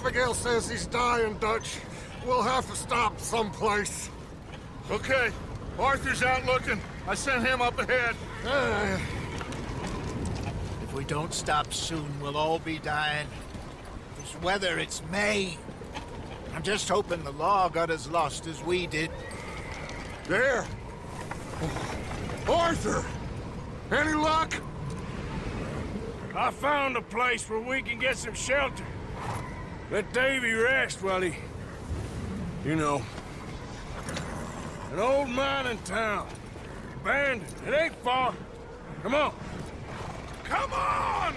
Abigail says he's dying, Dutch. We'll have to stop someplace. Okay, Arthur's out looking. I sent him up ahead. If we don't stop soon, we'll all be dying. This weather, it's May. I'm just hoping the law got as lost as we did. There! Arthur! Any luck? I found a place where we can get some shelter. Let Davy rest while he... You know. An old mining town. Abandoned. It ain't far. Come on. Come on!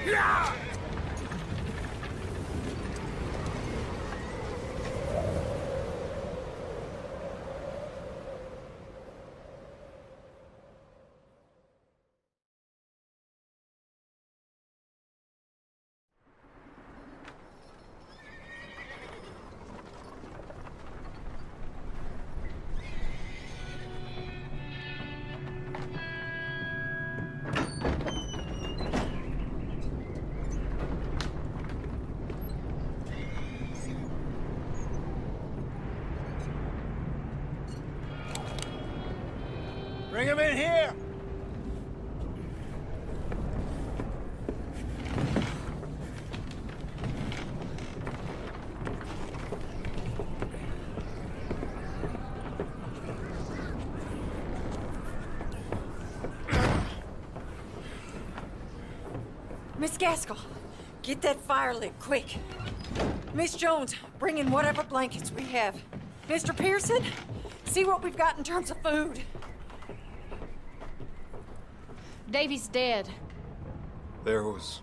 Yeah! Bring him in here! Miss Gaskell, get that fire lit, quick. Miss Jones, bring in whatever blankets we have. Mr. Pearson, see what we've got in terms of food. Davy's dead. There was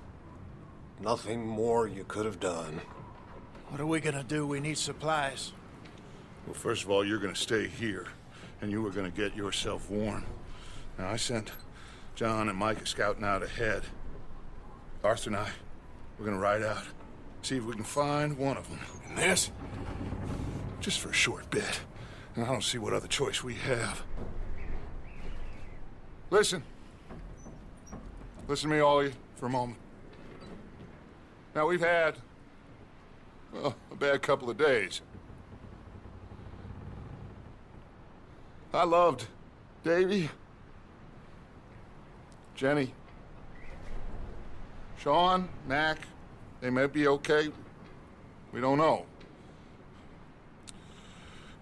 nothing more you could have done. What are we gonna do? We need supplies. Well, first of all, you're gonna stay here, and you were gonna get yourself warm. Now, I sent John and Micah scouting out ahead. Arthur and I, we're gonna ride out, see if we can find one of them. And this, just for a short bit. And I don't see what other choice we have. Listen. Listen to me, all of you, for a moment. Now, we've had, well, a bad couple of days. I loved Davy, Jenny, Sean, Mac. They may be okay. We don't know.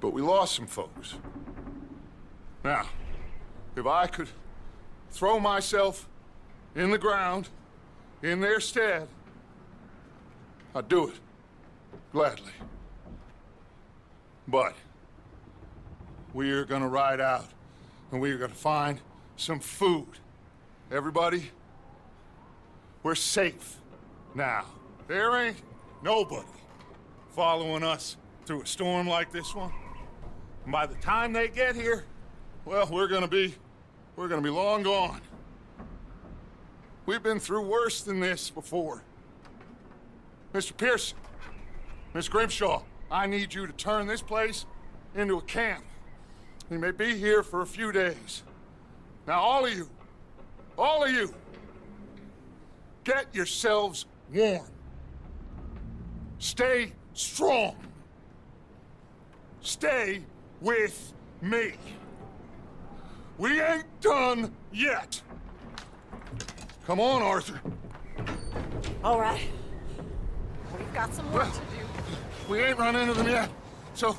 But we lost some folks. Now, if I could throw myself in the ground, in their stead, I'd do it, gladly. But we're gonna ride out, and we're gonna find some food. Everybody, we're safe now. There ain't nobody following us through a storm like this one. And by the time they get here, well, we're gonna be long gone. We've been through worse than this before. Mr. Pearson, Miss Grimshaw, I need you to turn this place into a camp. We may be here for a few days. Now, all of you, get yourselves warm. Stay strong. Stay with me. We ain't done yet. Come on, Arthur. All right. We've got some work to do. We ain't run into them yet, so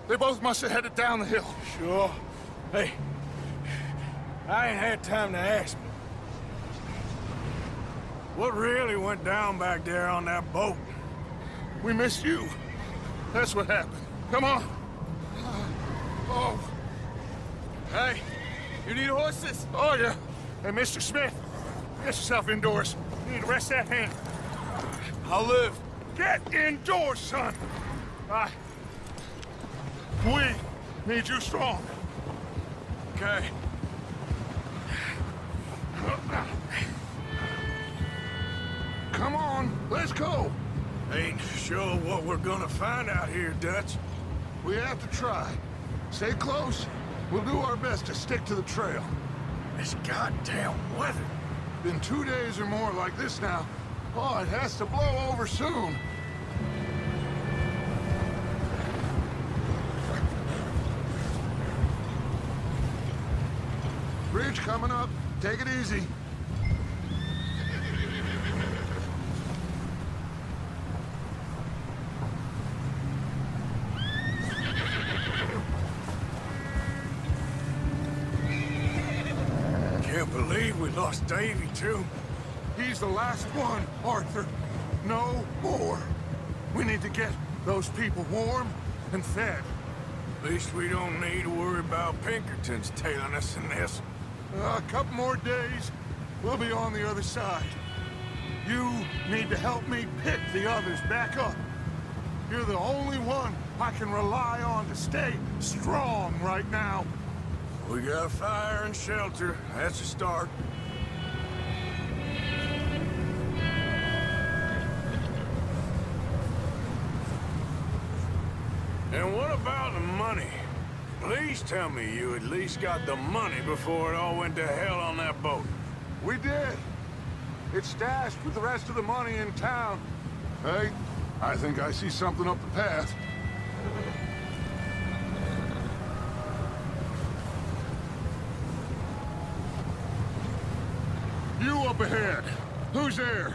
they both must have headed down the hill. Sure. Hey, I ain't had time to ask. What really went down back there on that boat? We missed you. That's what happened. Come on. Oh. Hey, you need horses? Oh, yeah. Hey, Mr. Smith, get yourself indoors. You need to rest that hand. I'll live. Get indoors, son. We need you strong. Okay. Come on, let's go. Ain't sure what we're gonna find out here, Dutch. We have to try. Stay close. We'll do our best to stick to the trail. This goddamn weather. Been 2 days or more like this now. Oh, it has to blow over soon. Bridge coming up. Take it easy. Can't believe we lost Davy, too. He's the last one, Arthur. No more. We need to get those people warm and fed. At least we don't need to worry about Pinkertons tailing us in this. A couple more days, we'll be on the other side. You need to help me pick the others back up. You're the only one I can rely on to stay strong right now. We got fire and shelter. That's a start. And what about the money? Please tell me you at least got the money before it all went to hell on that boat. We did. It's stashed with the rest of the money in town. Hey, I think I see something up the path. You up ahead. Who's there?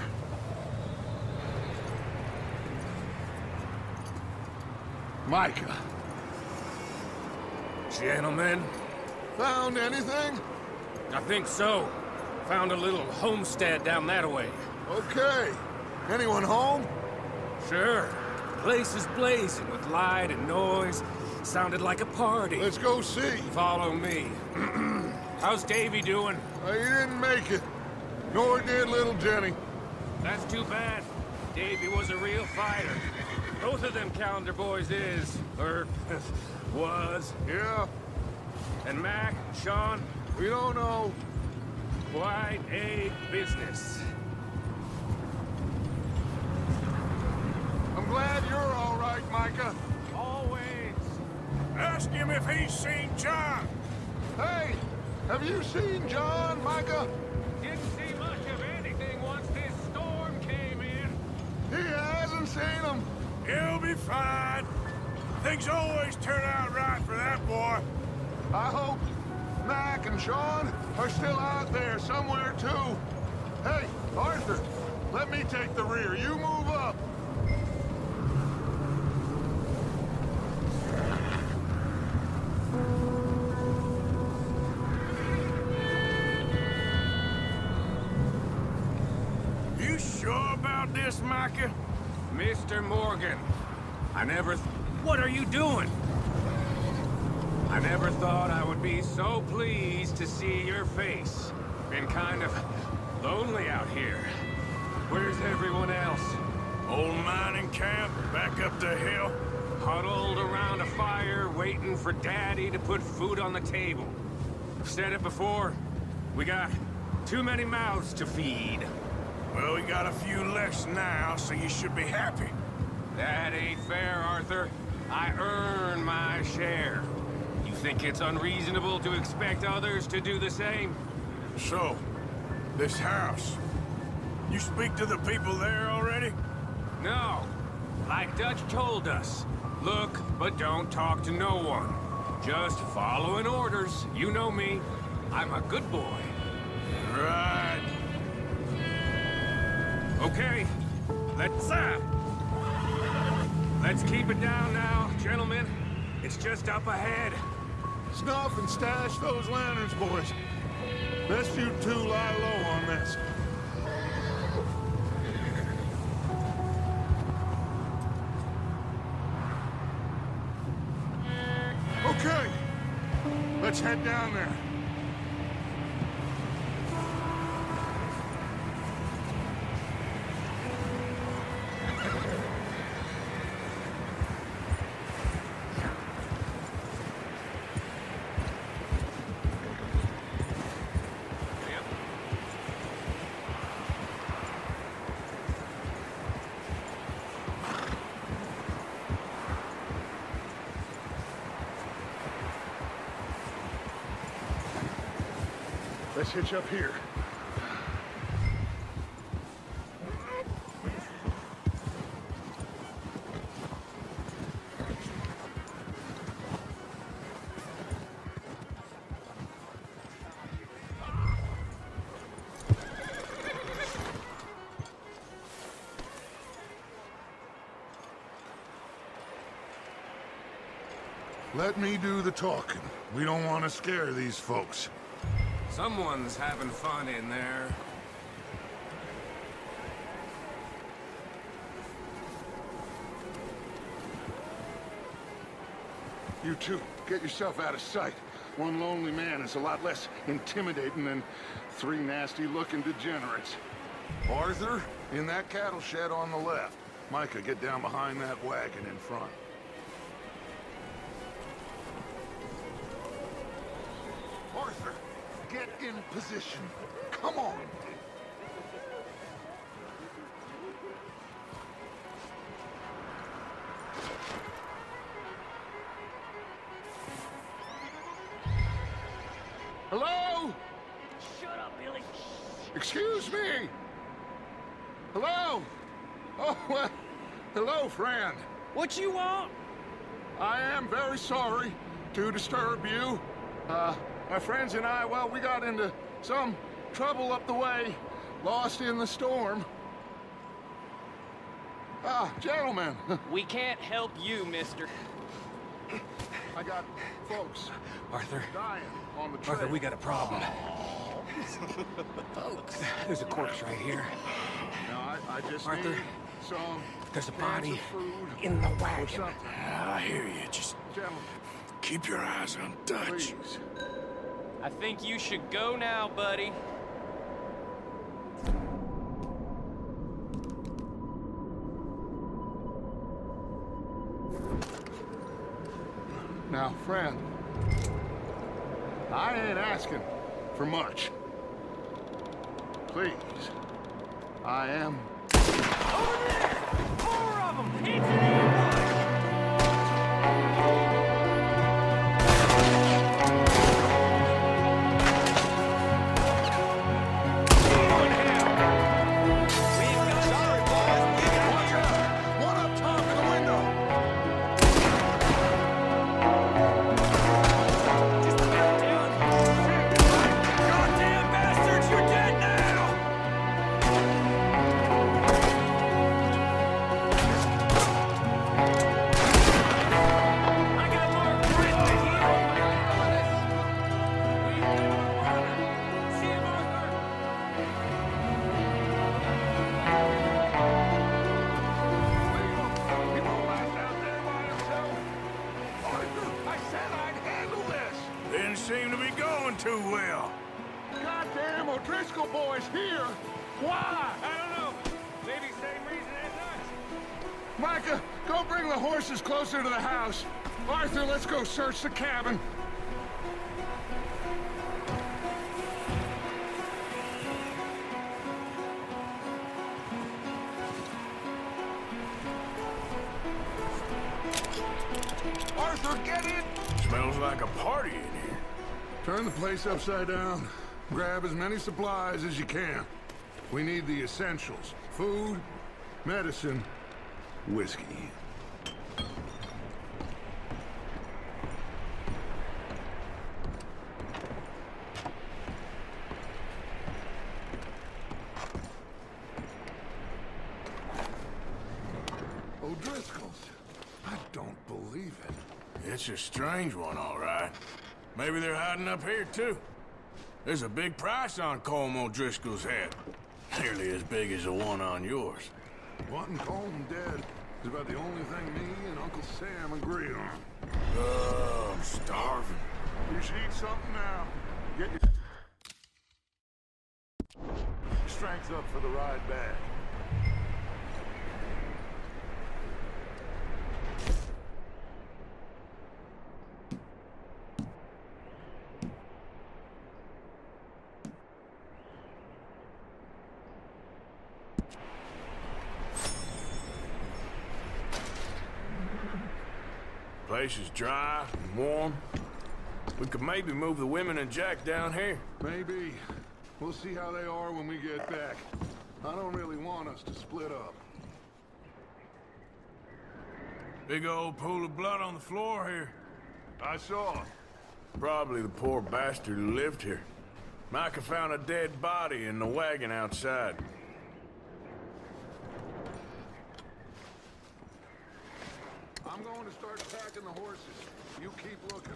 Micah. Gentlemen, Found anything? I think so. Found a little homestead down that way. Okay. Anyone home? Sure. Place is blazing with light and noise. Sounded like a party. Let's go see. Follow me. How's Davy doing? He didn't make it. Nor did little Jenny. That's too bad. Davy was a real fighter. Both of them calendar boys is, or was. Yeah, And Mac, Sean, we don't know. quite a business. I'm glad you're all right, Micah. Always. Ask him if he's seen John. Hey, have you seen John, Micah? Didn't see much of anything once this storm came in. He hasn't seen him. He'll be fine. Things always turn out right for that boy. I hope Mac and Sean are still out there somewhere, too. Hey, Arthur, let me take the rear. You move up. You sure about this, Micah? Mr. Morgan, what are you doing? I never thought I would be so pleased to see your face. Been kind of lonely out here. Where's everyone else? Old mining camp, back up the hill. Huddled around a fire, waiting for Daddy to put food on the table. I've said it before, we got too many mouths to feed. Well, we got a few less now, so you should be happy. That ain't fair, Arthur. I earn my share. You think it's unreasonable to expect others to do the same? So, this house. You speak to the people there already? No. Like Dutch told us. Look, but don't talk to no one. Just following orders. You know me. I'm a good boy. Right. Okay. Let's keep it down now, gentlemen. It's just up ahead. Snuff and stash those lanterns, boys. Best you two lie low on this. Okay. Let's head down there. Let's hitch up here. Let me do the talking. We don't want to scare these folks. Someone's having fun in there. You two, get yourself out of sight. One lonely man is a lot less intimidating than three nasty-looking degenerates. Arthur, in that cattle shed on the left. Micah, get down behind that wagon in front. Arthur, get in position. Come on. Hello? Shut up, Billy. Excuse me. Hello? Oh, well, hello, friend. What you want? I am very sorry to disturb you. My friends and I, well, we got into some trouble up the way, lost in the storm. Gentlemen. We can't help you, mister. I got folks Arthur. dying on the trail. Arthur, we got a problem. Folks. There's a corpse right here. No, I just Arthur, need some there's a cans body of food in the or wagon. something. I hear you. Just Gentlemen, keep your eyes on Dutch. please. I think you should go now, buddy. Now, friend, I ain't asking for much. Please, I am... Over there! More of them! Into the ambush! Didn't seem to be going too well. Goddamn O'Driscoll boys here! Why? I don't know. Maybe same reason as us. Micah, go bring the horses closer to the house. Arthur, let's go search the cabin. Arthur, get in! Smells like a party in here. Turn the place upside down. Grab as many supplies as you can. We need the essentials. Food, medicine, whiskey. O'Driscoll's. I don't believe it. It's a strange one, all right. Maybe they're hiding up here, too. There's a big price on Colm O'Driscoll's head. Nearly as big as the one on yours. Wanting Colm dead is about the only thing me and Uncle Sam agree on. Oh, I'm starving. You should eat something now. Get your strength up for the ride back. Place is dry and warm. We could maybe move the women and Jack down here. Maybe. We'll see how they are when we get back. I don't really want us to split up. Big old pool of blood on the floor here. I saw. Probably the poor bastard who lived here. Micah found a dead body in the wagon outside. I'm I'm going to start packing the horses. You keep looking.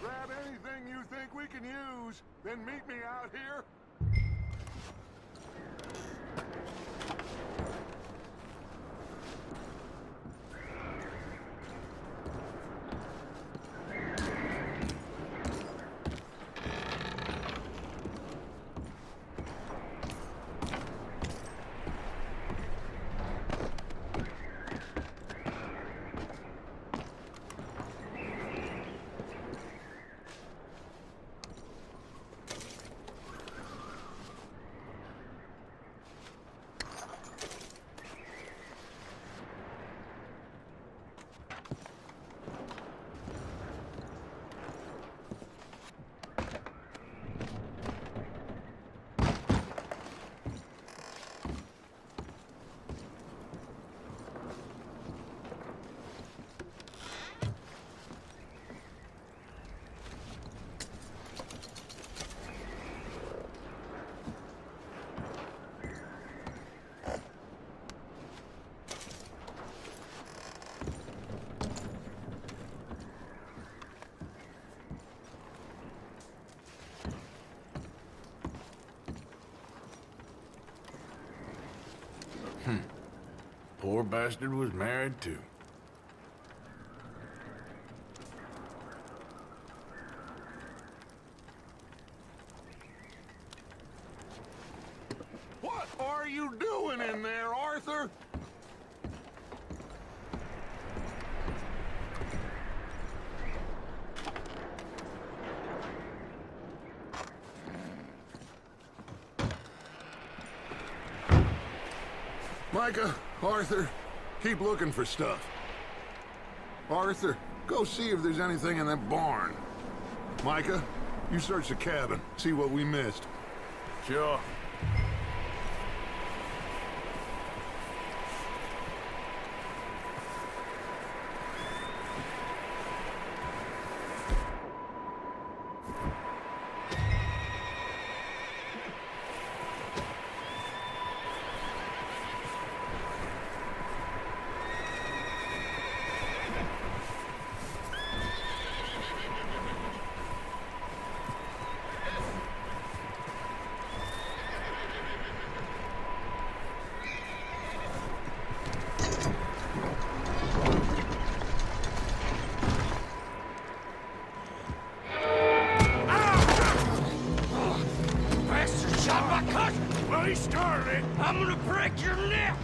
Grab anything you think we can use, then meet me out here. Poor bastard was married too. What are you doing in there, Arthur? Micah, Arthur, keep looking for stuff. Arthur, go see if there's anything in that barn. Micah, you search the cabin, see what we missed. Sure. He started. I'm gonna break your neck.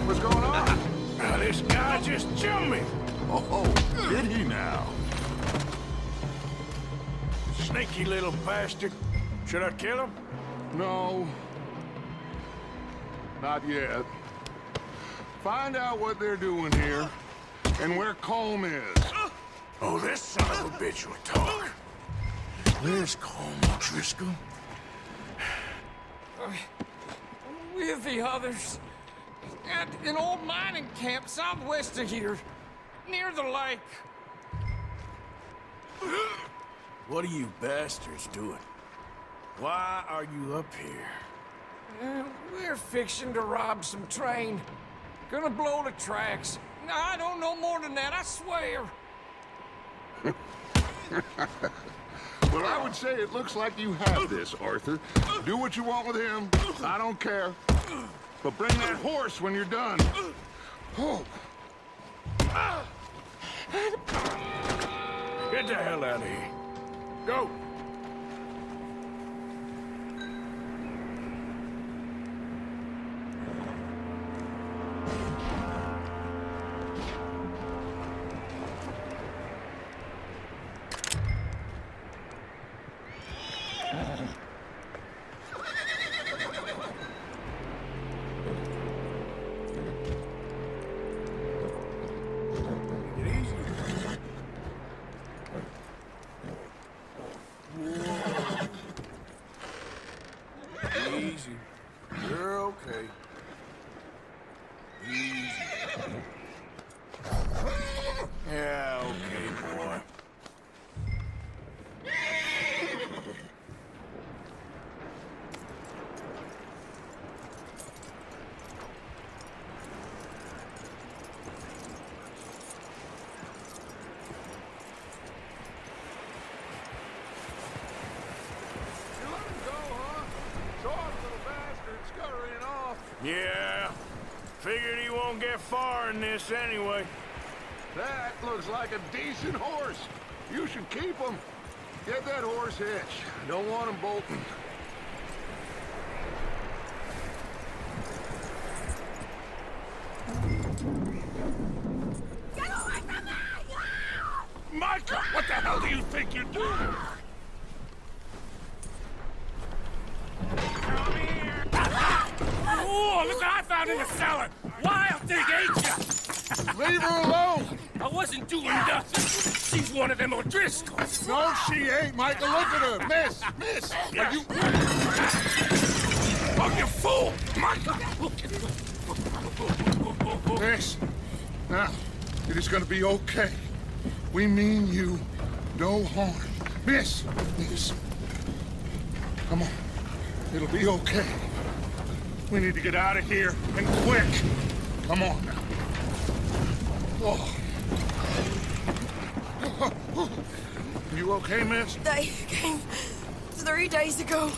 What's going on? Now, this guy just jumped me. Oh, did he now? Sneaky little bastard. Should I kill him? No. Not yet. Find out what they're doing here and where Colm is. Oh, this son of a bitch will talk. Where's Colm O'Driscoll? With the others. At an old mining camp southwest of here. Near the lake. What are you bastards doing? Why are you up here? We're fixing to rob some train. Gonna blow the tracks. I don't know more than that, I swear. Well, I would say it looks like you have this, Arthur. Do what you want with him. I don't care. But bring that horse when you're done. Oh. Get the hell out of here. Go. Well, figured he won't get far in this anyway. That looks like a decent horse. You should keep him. Get that horse hitched. Don't want him bolting. Get away from me! Micah, what the hell do you think you're doing? Oh, look what I found in the cellar! Wild thing, ain't ya? Leave her alone! I wasn't doing nothing. She's one of them O'Driscolls. No, she ain't, Micah. Look at her. Miss, are you... Oh, you fool! Micah! Miss, now, it is gonna be okay. We mean you no harm. Miss, come on. It'll be okay. We need to get out of here, and quick. Come on now. Oh. You okay, miss? They came 3 days ago.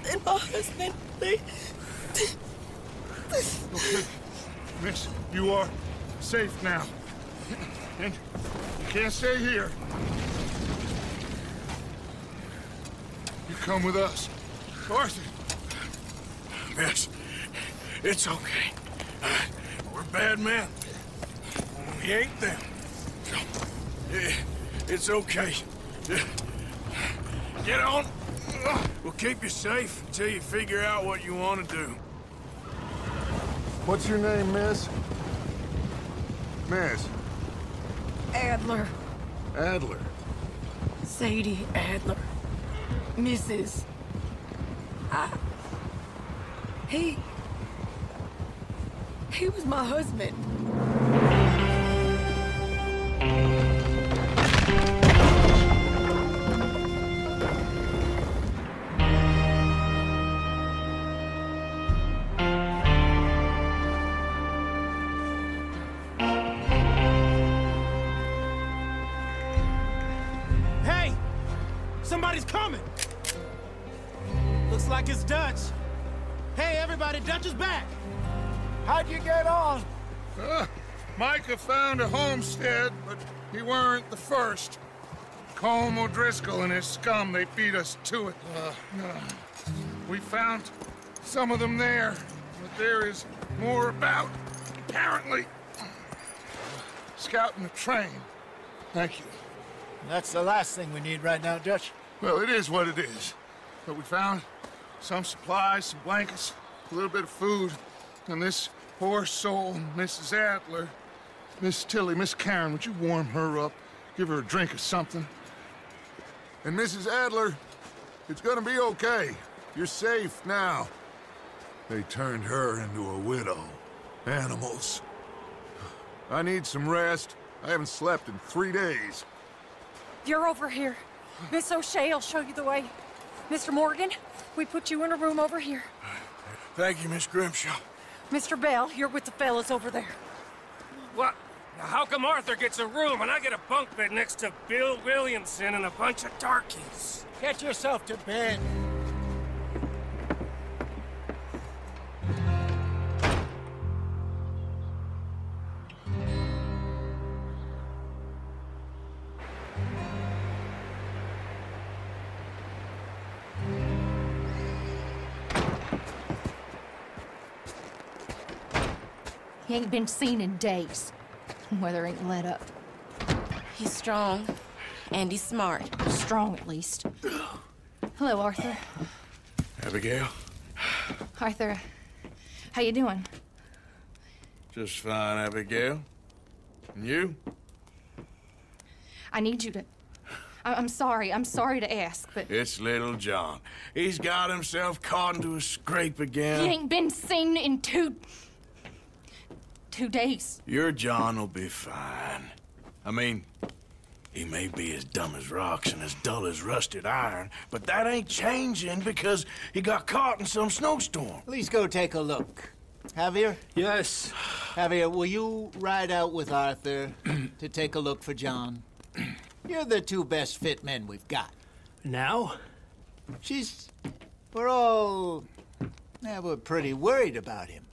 And my husband, they... Okay. Miss, you are safe now. And you can't stay here. You come with us. Arthur. Miss, it's okay. We're bad men. We ain't them. It's okay. Get on. We'll keep you safe until you figure out what you want to do. What's your name, miss? Miss. Adler. Adler. Sadie Adler. Mrs. He was my husband. Hey! Somebody's coming! Looks like it's Dutch. Hey, everybody, Dutch is back! How'd you get on? Micah found a homestead, but he weren't the first. Colm O'Driscoll and his scum, they beat us to it. We found some of them there, but there is more about, apparently. Scouting the train. Thank you. That's the last thing we need right now, Dutch. Well, it is what it is. But we found some supplies, some blankets, a little bit of food, and this poor soul, Mrs. Adler. Miss Tilly, Miss Karen, would you warm her up? Give her a drink or something? And Mrs. Adler, it's gonna be okay. You're safe now. They turned her into a widow. Animals. I need some rest. I haven't slept in 3 days. You're over here. Miss O'Shea will show you the way. Mr. Morgan, we put you in a room over here. Thank you, Miss Grimshaw. Mr. Bell, you're with the fellas over there. What? Now, how come Arthur gets a room and I get a bunk bed next to Bill Williamson and a bunch of darkies? Get yourself to bed. He ain't been seen in days. Weather ain't let up. He's strong. And he's smart. Strong, at least. Hello, Arthur. Abigail? Arthur, how you doing? Just fine, Abigail. And you? I need you to... I'm sorry to ask, but... It's little John. He's got himself caught into a scrape again. He ain't been seen in 2 days. Your John will be fine. I mean, he may be as dumb as rocks and as dull as rusted iron, but that ain't changing because he got caught in some snowstorm. Please go take a look. Javier? Yes. Javier, will you ride out with Arthur to take a look for John? You're the 2 best fit men we've got. Now? We're all... Yeah, we're pretty worried about him.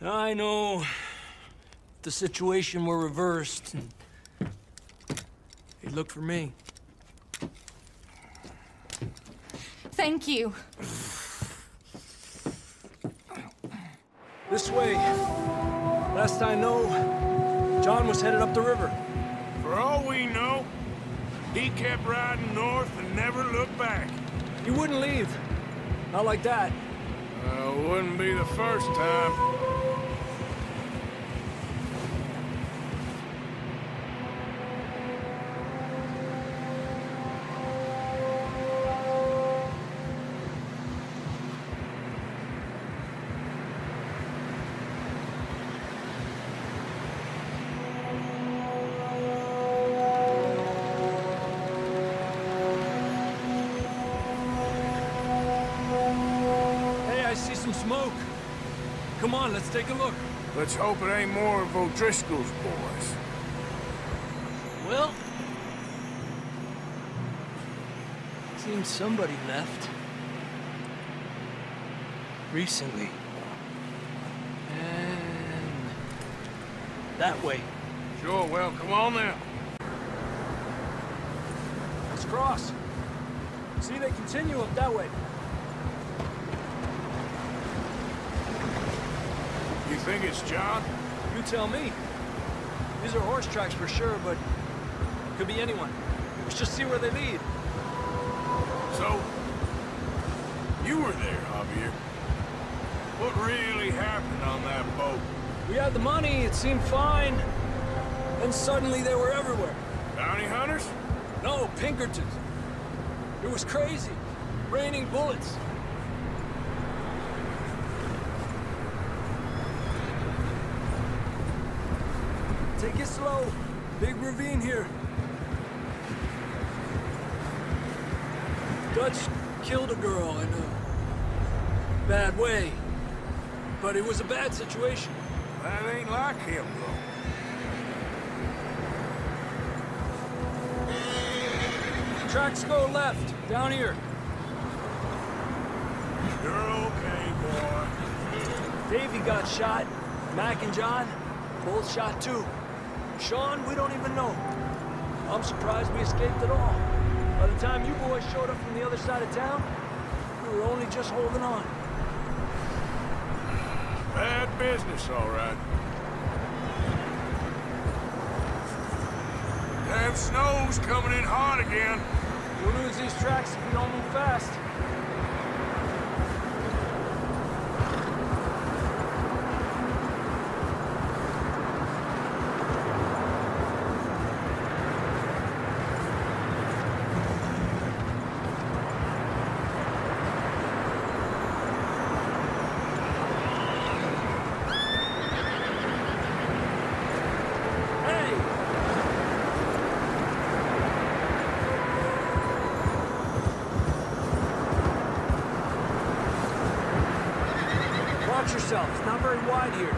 I know. If the situation were reversed, he'd look for me. Thank you. This way. Last I know, John was headed up the river. For all we know, he kept riding north and never looked back. He wouldn't leave. Not like that. Wouldn't be the first time. I see some smoke. Come on, let's take a look. Let's hope it ain't more of O'Driscoll's boys. Well, seems somebody left. Recently. And that way. Sure, well, come on now. Let's cross. See, they continue up that way. You think it's John? You tell me. These are horse tracks for sure, but could be anyone. Let's just see where they lead. So, you were there, Javier. What really happened on that boat? We had the money, it seemed fine. Then suddenly they were everywhere. Bounty hunters? No, Pinkertons. It was crazy. Raining bullets. Take it slow. Big ravine here. Dutch killed a girl in a bad way. But it was a bad situation. That ain't like him, though. Tracks go left, down here. You're okay, boy. Davey got shot. Mac and John, both shot too. Sean, we don't even know. I'm surprised we escaped at all. By the time you boys showed up from the other side of town, we were only just holding on. Bad business, all right. Damn snow's coming in hot again. We'll lose these tracks if we don't move fast. Watch yourself. It's not very wide here.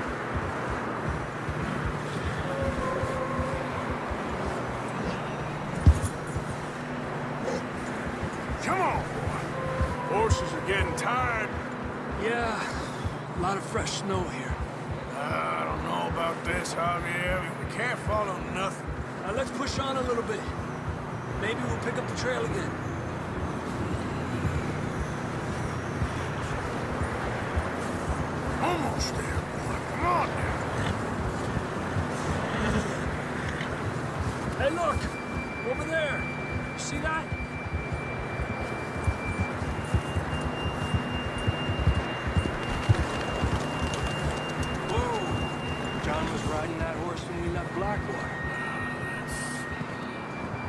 Come on, boy. Horses are getting tired. Yeah, a lot of fresh snow here. I don't know about this, Javier. We can't follow nothing. Now let's push on a little bit. Maybe we'll pick up the trail again. Almost there, boy. Come on now. Hey, look! Over there! You see that? Whoa! John was riding that horse when we left Blackwater.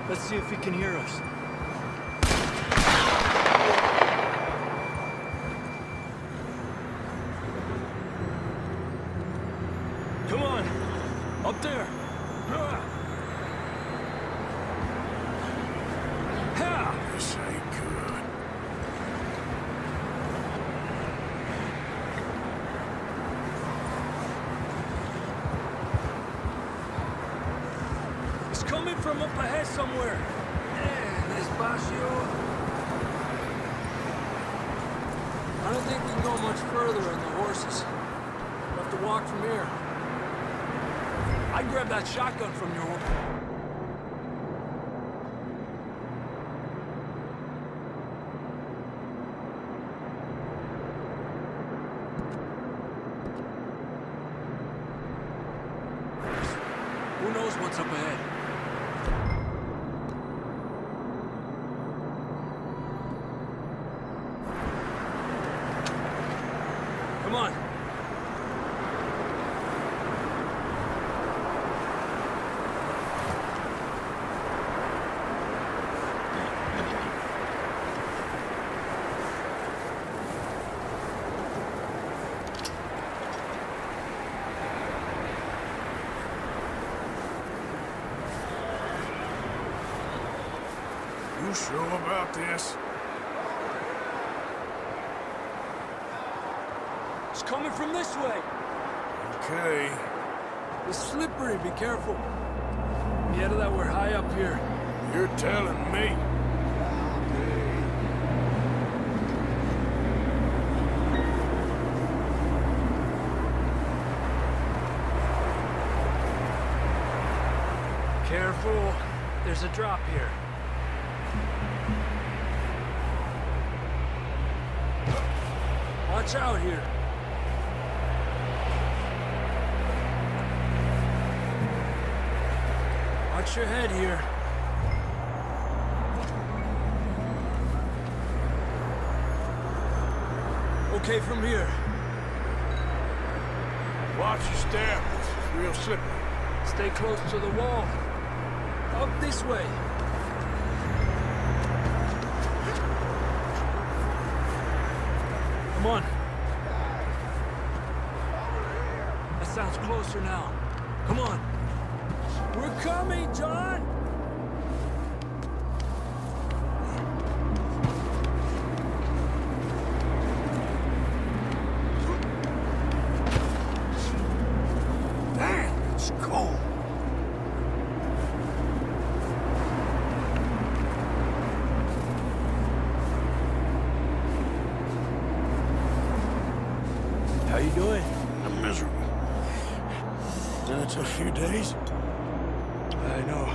Let's see if he can hear us. Come on! Up there! This ain't good. It's coming from up ahead somewhere. Despacio. I don't think we can go much further on the horses. We'll have to walk from here. I'd grab that shotgun from your horse. Who knows what's up ahead? Come on. You sure about this? It's coming from this way. Okay. It's slippery, be careful. Yeah, that we're high up here. You're telling me. Careful. There's a drop here. Watch out here. Watch your head here. Okay from here. Watch your step. This is real slippery. Stay close to the wall. Up this way. Come on. That sounds closer now. Come on. We're coming, John! Damn, it's cold. How you doing? I'm miserable. Been a tough few days. I know.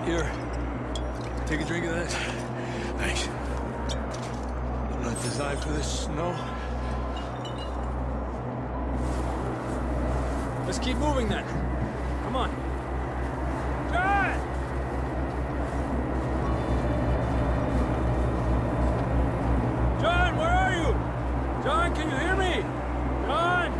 Here. Take a drink of this. Thanks. Not designed for this snow. Let's keep moving then. Come on. John! John, where are you? John, can you hear me? John!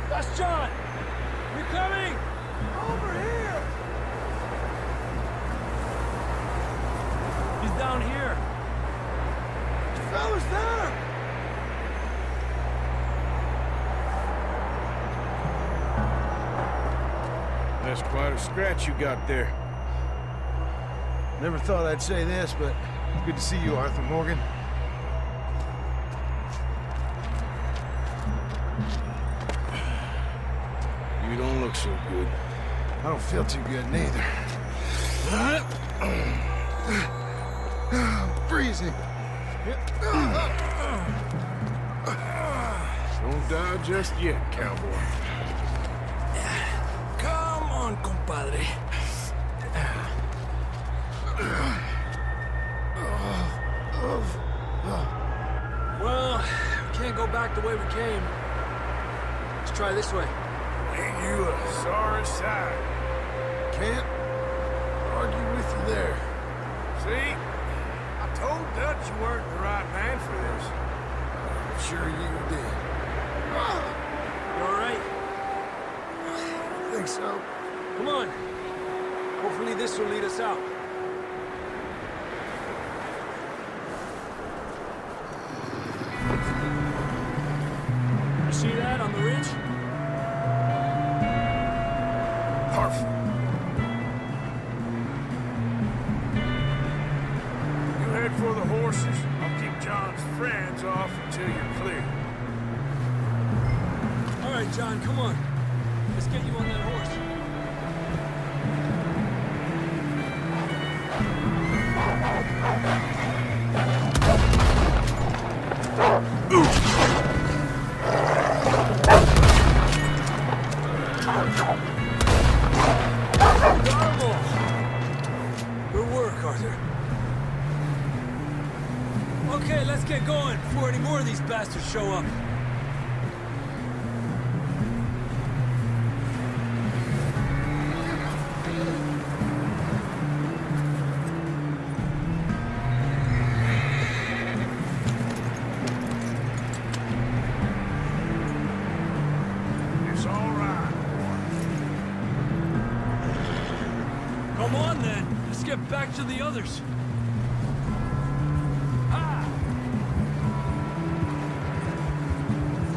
That's John! You're coming! Over here! He's down here. The fella's there! That's quite a scratch you got there. Never thought I'd say this, but good to see you, Arthur Morgan. You don't look so good. I don't feel too good neither. I'm freezing. Don't die just yet, cowboy. Come on, compadre. Well, we can't go back the way we came. Let's try this way. Ain't you a sorry sight? Can't argue with you there. See? I told Dutch you weren't the right man for this. I'm sure you did. You all right? I think so. Come on. Hopefully this will lead us out. You see that on the ridge? Perfect. You head for the horses. I'll keep John's friends off until you're clear. All right, John, come on. Let's get you on that horse. work, Arthur. Okay, let's get going before any more of these bastards show up. It's all right, Come on, then. Let's get back to the others. I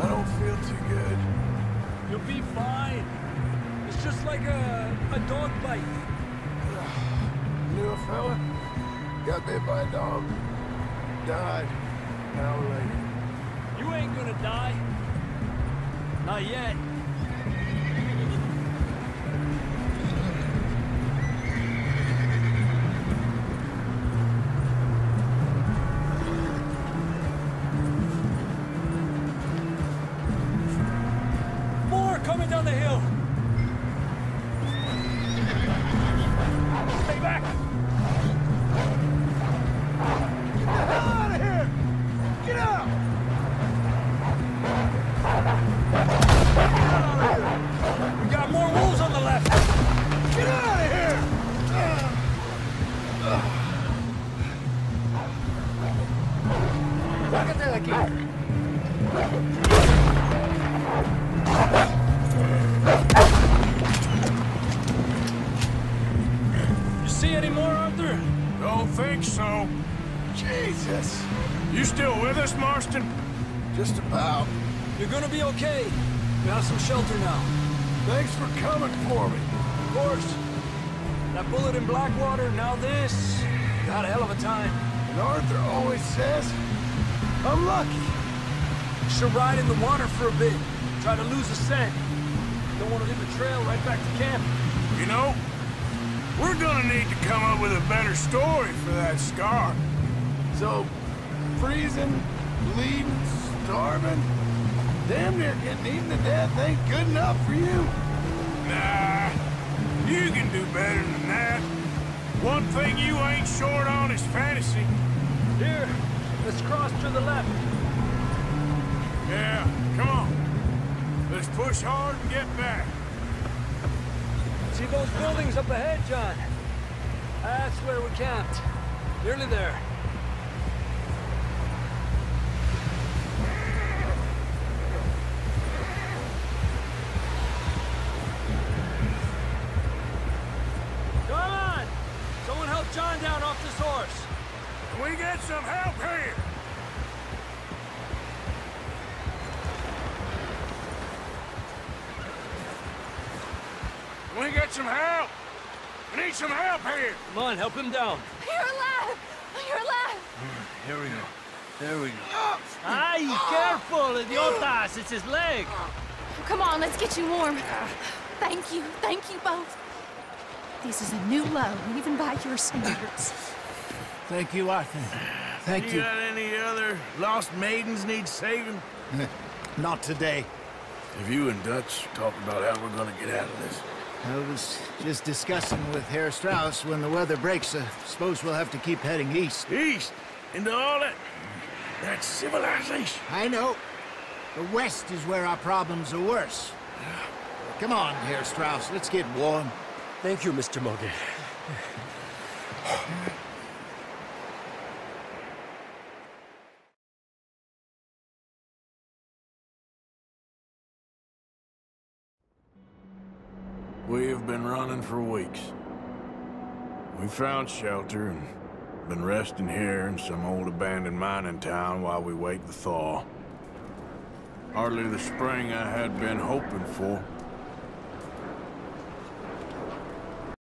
don't feel too good. You'll be fine. It's just like a dog bite. Knew a fella? Got bit by a dog. Died. An hour later. You ain't gonna die. Not yet. More coming down the hill. Stay back. Get the hell out of here! Get out! We got more wolves on the left. Get out of here! Sácate de aquí. You see any more, Arthur? Don't think so. Jesus. You still with us, Marston? Just about. You're gonna be okay. We have some shelter now. Thanks for coming for me. Of course. That bullet in Blackwater, now this. You had a hell of a time. And Arthur always says, I'm lucky. Should ride in the water for a bit. Try to lose the scent. Don't want to hit the trail right back to camp. You know, we're gonna need to come up with a better story for that scar. So, freezing, bleeding, starving, damn near getting eaten to death ain't good enough for you. Nah, you can do better than that. One thing you ain't short on is fantasy. Here, let's cross to the left. Yeah, come on. Let's push hard and get back. See those buildings up ahead, John? That's where we camped. Nearly there. Come on! Someone help John down off this horse. Can we get some help here? Can we get some help? We need some help here. Come on, help him down. You're alive! You're alive! Here we go. There we go. Ay, careful, idiotas! It's his leg. Come on, let's get you warm. Thank you both. This is a new low, even by your standards. Thank you, Arthur. Thank you. Got any other lost maidens need saving? Not today. Have you and Dutch talked about how we're gonna get out of this? I was just discussing with Herr Strauss when the weather breaks. Suppose we'll have to keep heading east. East? Into all that civilization. I know. The west is where our problems are worse. Come on, Herr Strauss, let's get warm. Thank you, Mr. Morgan. We have been running for weeks. We found shelter and been resting here in some old abandoned mining town while we wait the thaw. Hardly the spring I had been hoping for.